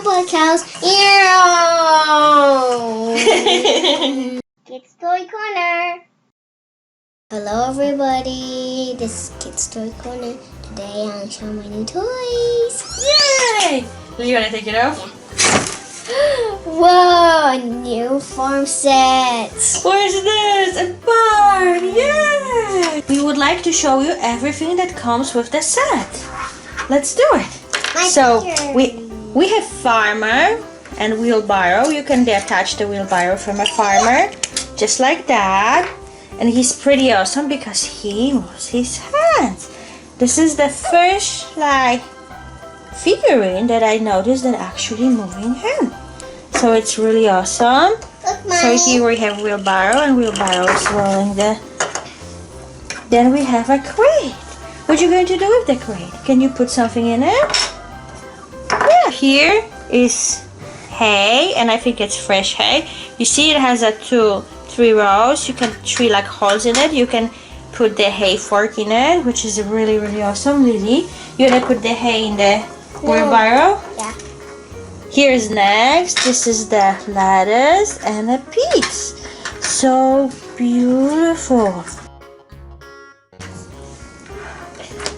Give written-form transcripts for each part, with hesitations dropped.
cows. Kids Toy Corner. Hello everybody, this is Kids Toy Corner. Today I'm showing my new toys. Yay! You wanna take it off? Whoa, a new farm set. What is this? A barn! Yay! We would like to show you everything that comes with the set. Let's do it. We have farmer and wheelbarrow. You can detach the wheelbarrow from a farmer, just like that. And he's pretty awesome because he moves his hands. This is the first figurine that I noticed that actually moving hand. So it's really awesome. So here we have wheelbarrow, and wheelbarrow is rolling the. Then we have a crate. What are you going to do with the crate? Can you put something in it? Yeah. Here is hay, and I think it's fresh hay. You see it has three rows. You can three holes in it. You can put the hay fork in it, which is really, really awesome. Lily, you wanna put the hay in the wheelbarrow? Yeah. Here's next. This is the lettuce and a peas. So beautiful.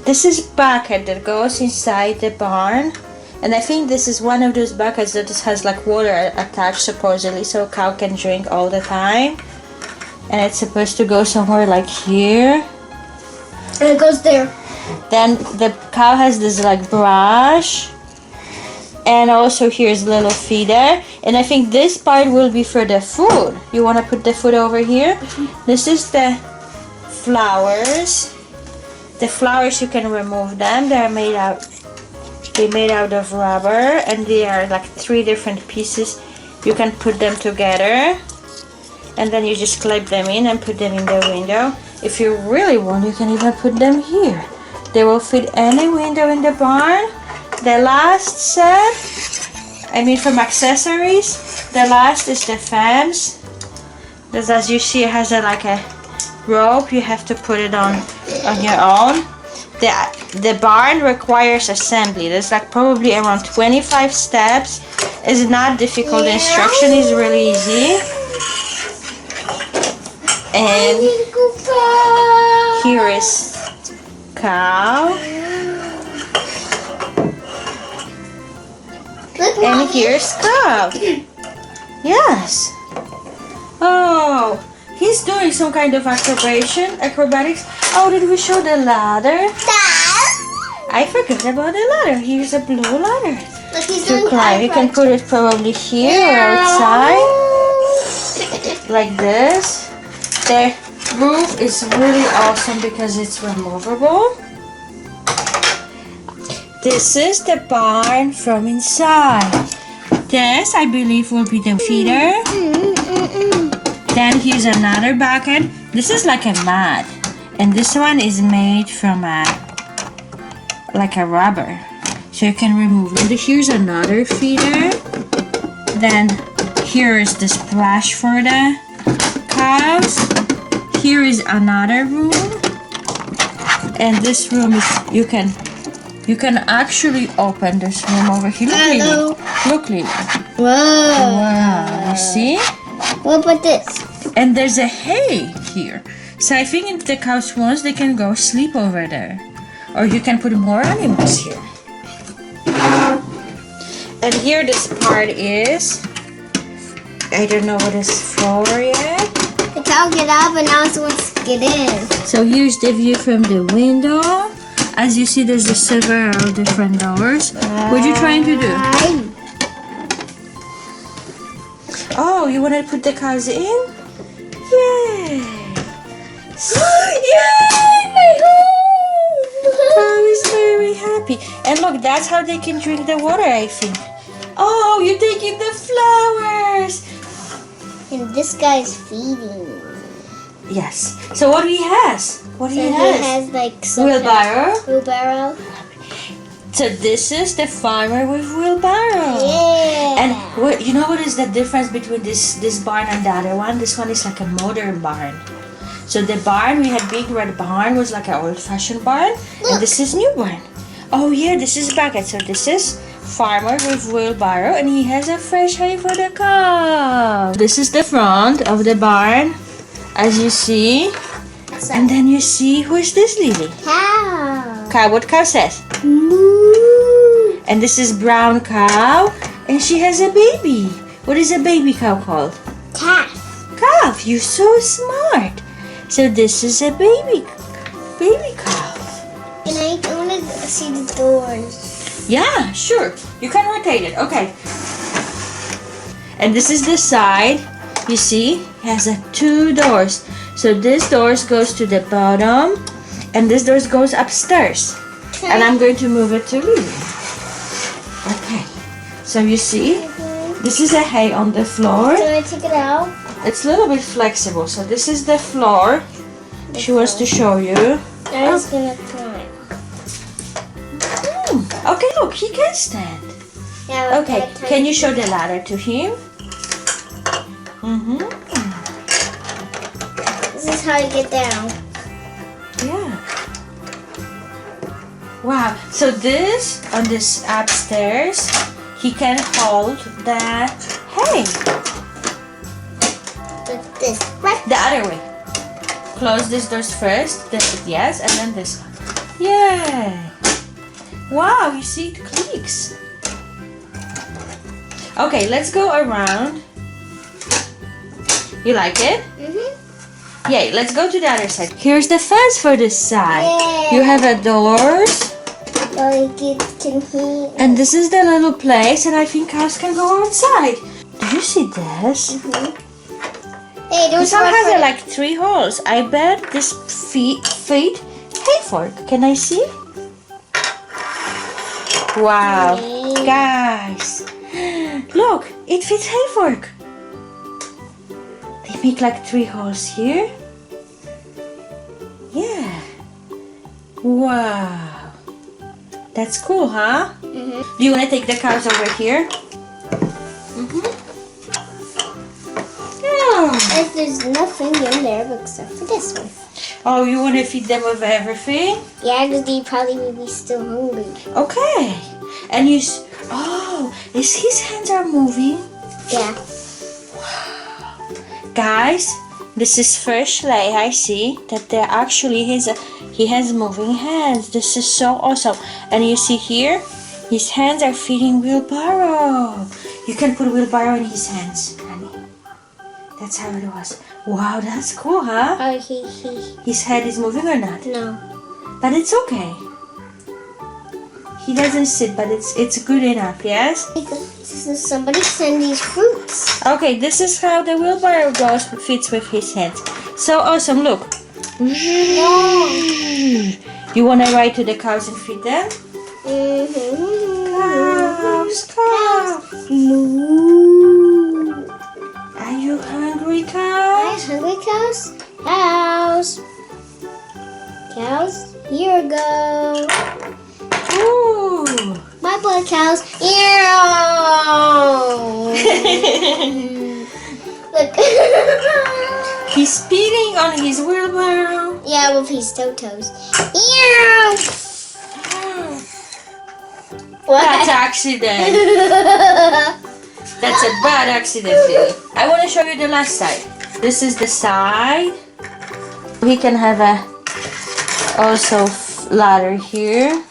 This is bucket that goes inside the barn. And I think this is one of those buckets that has water attached supposedly, so a cow can drink all the time. And it's supposed to go somewhere here. And it goes there. Then the cow has this brush. And also here's a little feeder. And I think this part will be for the food. You want to put the food over here? Mm-hmm. This is the flowers. The flowers, you can remove them. They're made out of rubber, and they are three different pieces. You can put them together, and then you just clip them in and put them in the window. If you really want, you can even put them here. They will fit any window in the barn. The last set, from accessories, the last is the fence. This, as you see, it has a rope. You have to put it on your own. The barn requires assembly. There's probably around 25 steps. It's not difficult. The instruction is really easy. And here is cow. And here's cow. Yes. Oh, he's doing some kind of acrobatics. Oh, did we show the ladder? I forgot about the ladder. Here's a blue ladder to climb. You can put it probably here or outside, like this. The roof is really awesome because it's removable. This is the barn from inside. This, I believe, will be the feeder. Then here's another bucket. This is like a mat, and this one is made from a rubber, so you can remove it. And here's another feeder. Then here is the splash for the cows. Here is another room, and this room is you can actually open this room over here. Look, Lily. Wow. You see? What about this? And there's a hay here. So I think if the cows want, they can go sleep over there. Or you can put more animals here. And here this part is, I don't know what it's for yet. The cow get up and now it wants to get in. So here's the view from the window. As you see, there's several different doors. What are you trying to do? Oh, you want to put the cows in? Yay! Yay! My home! Cow is very happy. And look, that's how they can drink the water, I think. Oh, you're taking the flowers! And this guy's feeding. Yes. So what he has? What he has? He has some wheelbarrow. So this is the farmer with wheelbarrow. Yeah. And you know what is the difference between this barn and the other one? This one is like a modern barn. So the barn, we had big red barn, was like an old-fashioned barn. Look. And this is new barn. Oh yeah, this is bucket. So this is farmer with wheelbarrow, and he has a fresh hay for the cow. This is the front of the barn, as you see. And then you see, who is this, Lily? Cow. Cow. What cow says? Moo. And this is brown cow, and she has a baby. What is a baby cow called? Calf. Calf. You're so smart. So this is a baby calf. And I want to see the doors. Yeah, sure. You can rotate it. Okay. And this is the side. You see, it has 2 doors. So this doors goes to the bottom, and this doors goes upstairs. Okay. And I'm going to move it to Lily. Okay. So you see, this is a hay on the floor. Can I take it out? It's a little bit flexible. So this is the floor. She wants to show you. I'm just gonna climb. Okay, look, he can stand. Yeah, Okay, can you show the ladder to him? This is how you get down. Yeah. Wow. So this, on this upstairs, he can hold the hay. Like this, right? The other way. Close this doors first. Yes, and then this one. Yay. Wow, you see it clicks. Okay, let's go around. You like it? Yay, let's go to the other side. Here's the fence for this side. Yeah. You have a doors. So you can hear. And this is the little place, and I think cows can go outside. Do you see this? Hey, This there's one one has for like 3 holes. I bet this feet hay fork. Can I see? Wow, Yay. guys, look, it fits hay fork. They make like 3 holes here. Yeah. Wow. That's cool, huh? Do you want to take the cows over here? Yeah. If there's nothing in there except for this one. Oh, you want to feed them with everything? Yeah, because they probably will be still hungry. Okay. And you... Oh, is his hands are moving? Yeah. Guys, this is first Schleich. I see that there actually he has moving hands. This is so awesome. And you see here, his hands are feeding Wheelbarrow. You can put Wheelbarrow in his hands, honey. That's how it was. Wow, that's cool, huh? Oh, His head is moving or not? no. But it's okay. He doesn't sit, but it's good enough, yes? Somebody send these fruits. Okay, this is how the Wheelbarrow fits with his hands. So awesome, look. No. You want to ride to the cows and feed them? Cows. Moo. Are you hungry, Guys, cows? hungry cows? Cows. Cows, here we go. Ooh. My blood cows. Ew. Look. He's peeing on his wheelbarrow. Yeah, with his toes. Ew. What? That's accident. That's a bad accident, Lily. I want to show you the last side. This is the side. We can have a also ladder here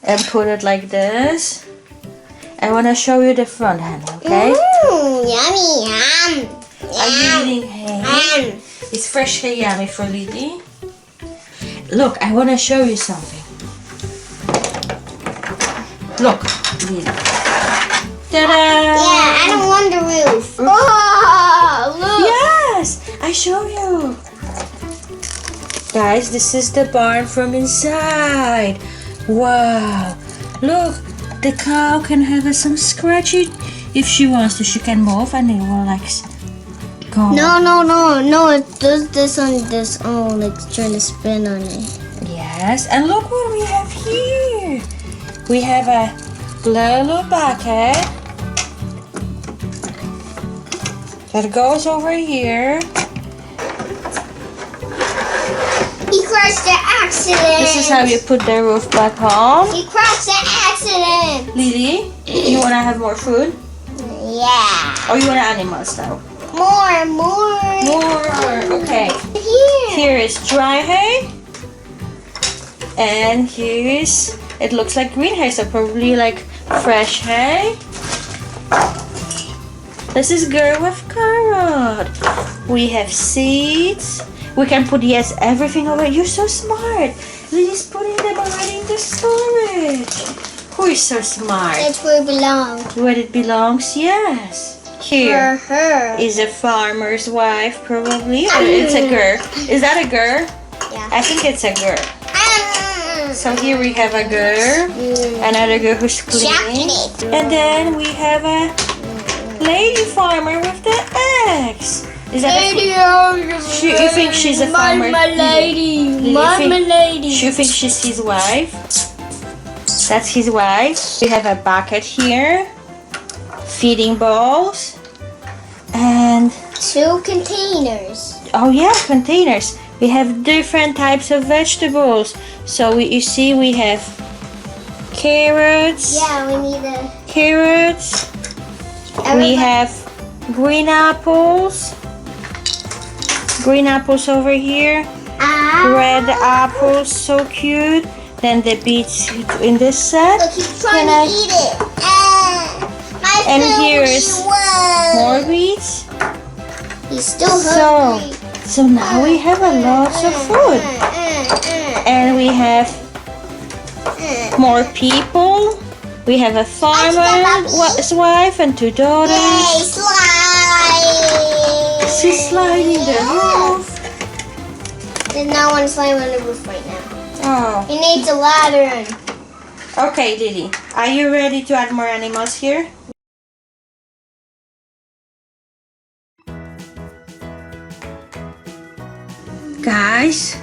and put it like this. I want to show you the front, honey, okay? Yummy, yum. Are you eating hay? It's fresh hay, yummy for Lily. Look, I want to show you something. Look, Lily. Ta-da! Yeah, I don't want the roof. Oh, look. Yes, I show you. Guys, this is the barn from inside. Wow. Look, the cow can have some scratchy. If she wants to, she can move and it will like go. No. It does this on this. Oh, like trying to spin on it. Yes, and look what we have here. We have a little bucket that goes over here. He crashed the accident. This is how you put the roof back on. He crashed the accident. accident. Lily, you wanna have more food? Yeah. Or you want animals now? More. More. Okay. Here. Here is dry hay. And here is, it looks like green hay, so probably like fresh hay. This is girl with carrot. We have seeds. We can put, yes, everything over. You're so smart. Lily's putting them already in the storage. Who is so smart? That's where it belongs. Where it belongs, yes. For Here her. is a farmer's wife, probably. Or it's a girl. Is that a girl? Yeah. I think it's a girl. So here we have a girl, another girl who's cleaning, Chocolate. and then we have a lady farmer with the eggs. Is that you think she's a farmer? lady. You think she's his wife? That's his wife. We have a bucket here, feeding bowls, and 2 containers. oh yeah, containers. We have different types of vegetables. So you see we have carrots. Yeah, we need a. Carrots. We have green apples. Green apples over here. Red apples, so cute. Then the beets in this set. Look, he's trying Can I- to eat it. My And food here's was- more beets. He's still So, hungry. so now we have a lot of food. And we have more people. We have a farmer's wife and 2 daughters. Yay, slide! She's sliding the roof. There's no one sliding on the roof right now. Oh. He needs a ladder. Okay, Lily. Are you ready to add more animals here? Guys,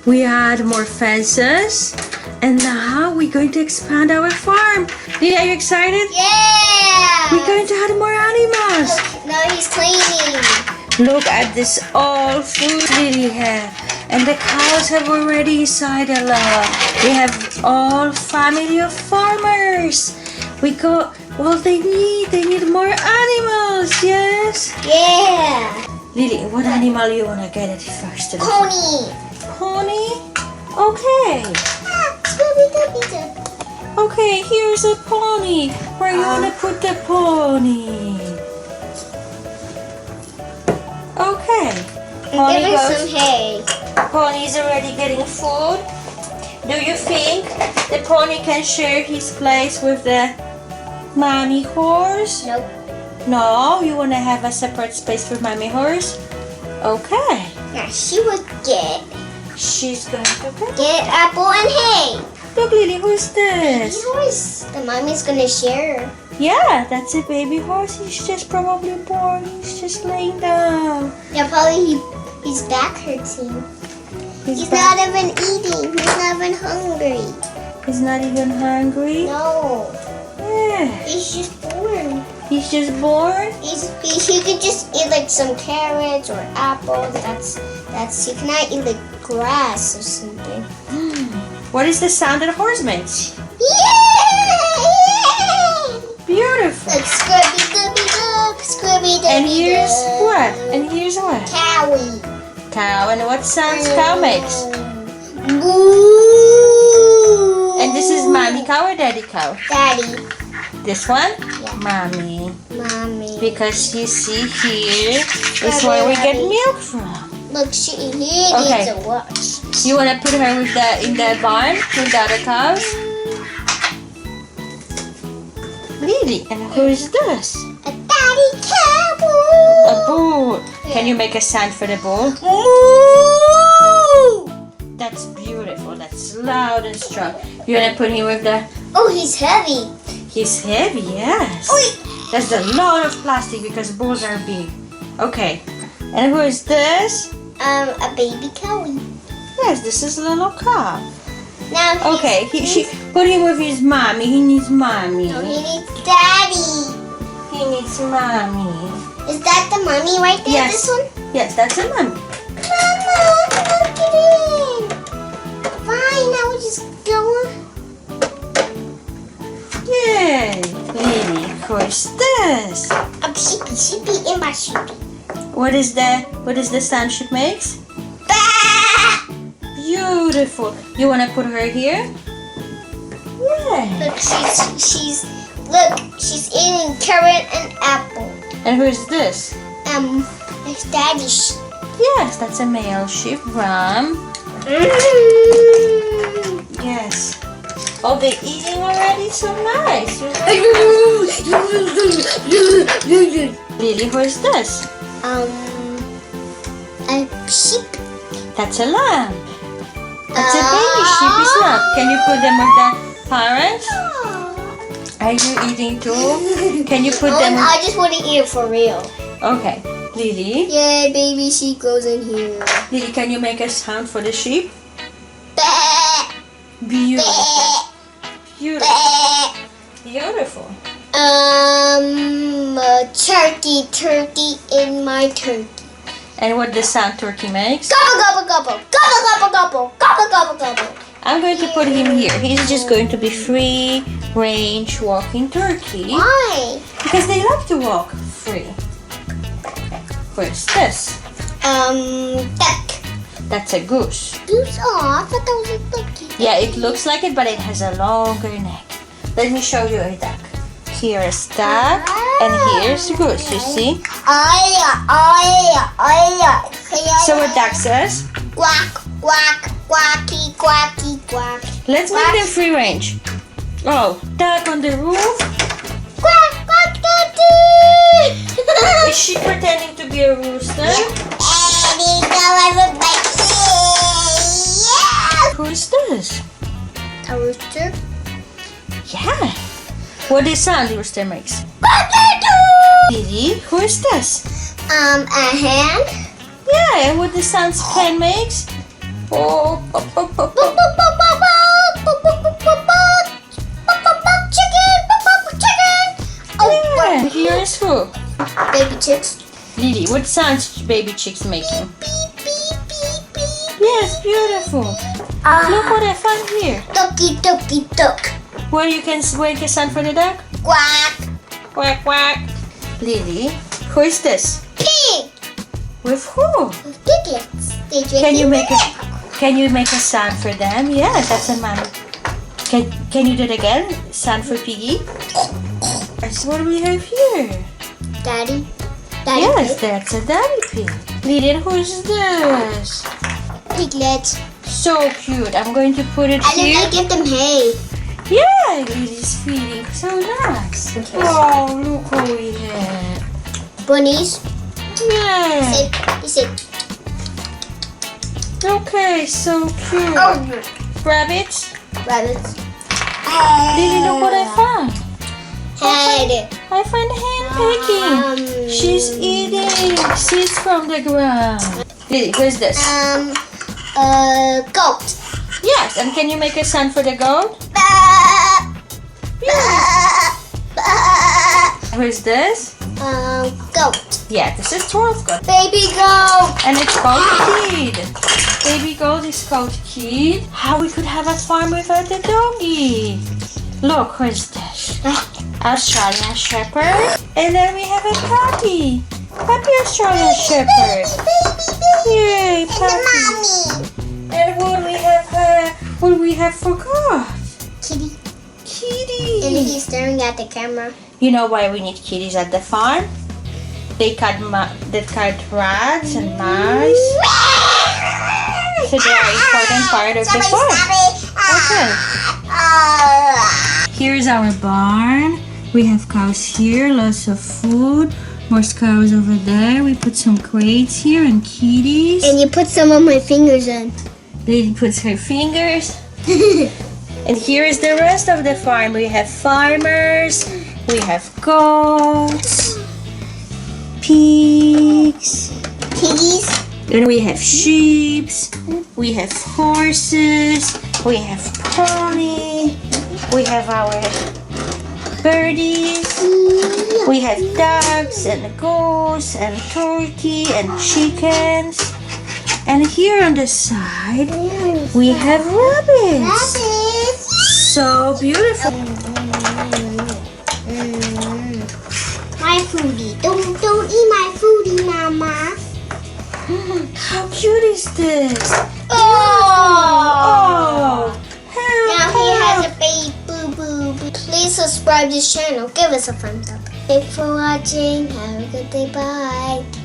we add more fences. And now we're going to expand our farm. Lily, are you excited? Yeah! We're going to add more animals. Look, now he's cleaning. Look at this all food Lily have. And the cows have already inside a lot. We have all family of farmers. We got all they need more animals, yes? Yeah! Lily, what animal you wanna get at first? Today? Pony. Pony? Okay. Scooby-Dooby-Doo. Okay, here's a pony. Where you wanna put the pony? Okay. Pony Give her goes. some hay. Pony's already getting food. Do you think the pony can share his place with the mommy horse? Nope. No, you wanna have a separate space for mommy horse? Okay. Now she would She's going to get apple and hay. Look, Lily, who's this? Yours. The mommy's gonna share. Yeah, that's a baby horse. He's just probably born. He's just laying down. Yeah, probably his back hurting. He's not even eating. He's not even hungry. He's not even hungry. No. Yeah. He's just born. He's just born. He could just eat like some carrots or apples. He cannot eat like grass or something. What is the sound that a horse makes? Yeah! Beautiful. Like Scooby-Dooby-Doo, Scooby-Dooby-Doo. And here's what? And here's what? Cowie. Cow. And what sounds cow makes? Moo. And this is mommy cow or daddy cow? Daddy. This one? Yeah. Mommy. Mommy. Because you see here is where we get milk from. Look, she needs Okay. a watch. You wanna put her with in the barn with the other cows? Lily, and who is this? A daddy cow. A bull. Can you make a sound for the bull? Moo. That's beautiful. That's loud and strong. You wanna put him with the? Oh, he's heavy. He's heavy, yes. Oi. That's a lot of plastic because bulls are big. Okay. And who is this? A baby cowie. Yes, this is little cow. Now he's, Okay, she put him with his mommy. He needs mommy. No, he needs daddy. He needs mommy. Is that the mommy right there? Yes. This one? Yes, that's a mommy. Mama, look at it. Fine, now we just go on. who is this? Sheepy in my sheepy. What is the sound she makes? Beautiful. You want to put her here? Yeah. Look, she's eating carrot and apple. And who is this? It's Daddy sheep. Yes, that's a male sheep, Ram. Yes. Oh, they're eating already? So nice. Lily, who is this? A sheep. That's a lamb. That's a baby sheep, is not? Can you put them with the parents? Are you eating too? Can you put them? I just want to eat it for real. Okay. Lily? Yeah, baby sheep goes in here. Lily, can you make a sound for the sheep? Bah, Beautiful. bah, Beautiful. bah. Beautiful. Turkey in my turkey. And what the sound turkey makes? Gobble, gobble, gobble. Gobble, gobble, gobble. Gobble, gobble, gobble. I'm going to put him here. He's just going to be free range walking turkey. Why? Because they love to walk free. Where's this? Duck. That's a goose. Goose? Oh, I thought that was a turkey. Yeah, it looks like it, but it has a longer neck. Let me show you a duck. Here's duck, and here's goose, you see? So what duck says? Quack, quack, quacky, quacky, quack. Let's make them free range. Oh, duck on the roof. Quack, quack, quacky. Is she pretending to be a rooster? Who is this? A rooster. Yeah. What is sound the rooster makes? Didi, who is this? A hen. Yeah, and what the sound hen makes? Oh, Chicken. yeah. Here's who? Baby chicks. Lily, what sounds baby chicks making? Beep, beep, beep, beep. Yes, beautiful. Look what I found here. Ducky, ducky, duck. Where you can make a sound for the duck? Quack. Quack, quack. Lily, who is this? Pig. With who? Piglets. They drink Can you make milk. Can you make a sound for them? Yes, that's a man. Can you do it again? Sound for piggy? That's what we have here. Daddy. Yes, Pig. that's a daddy pig. Lily, who's this? Piglets. So cute. I'm going to put it And then here. I give them hay. Yeah, Lily's feeding. So nice. Okay. Oh, look what we have. Bunnies. Yeah. Say. Okay, so cute. Oh. Rabbits. Rabbits. Lily, look what I found. Head. I find hen pecking. She's eating seeds from the ground. Lily, who's this? Goat. Yes, and can you make a sound for the goat? Who's this? Goat. Yeah, this is 12 goat. Baby goat. And it's called Kid. Baby goat is called Kid. How we could have a farm without a doggy? Look, who's this? Australian Shepherd. And then we have a puppy. Puppy Australian Shepherd. Yay, puppy. And what we have forgot? Kitty. Kitty. And he's staring at the camera. You know why we need kitties at the farm? They cut rats and mice. So they are important part of the farm. Okay. Here's our barn. We have cows here, lots of food. More cows over there. We put some crates here and kitties. And you put some of my fingers in. Lily puts her fingers. And here is the rest of the farm. We have farmers. We have goats. Pigs. Piggies. And we have sheep. We have horses. We have pony. We have our birdies. We have ducks and goose and turkey and chickens. And here on the side, we have rabbits. So beautiful. foodie. Don't eat my foodie, Mama. How cute is this? Oh! Now he has Help. a baby boo-boo. Please subscribe to this channel. Give us a thumbs up. Thanks for watching. Have a good day. Bye.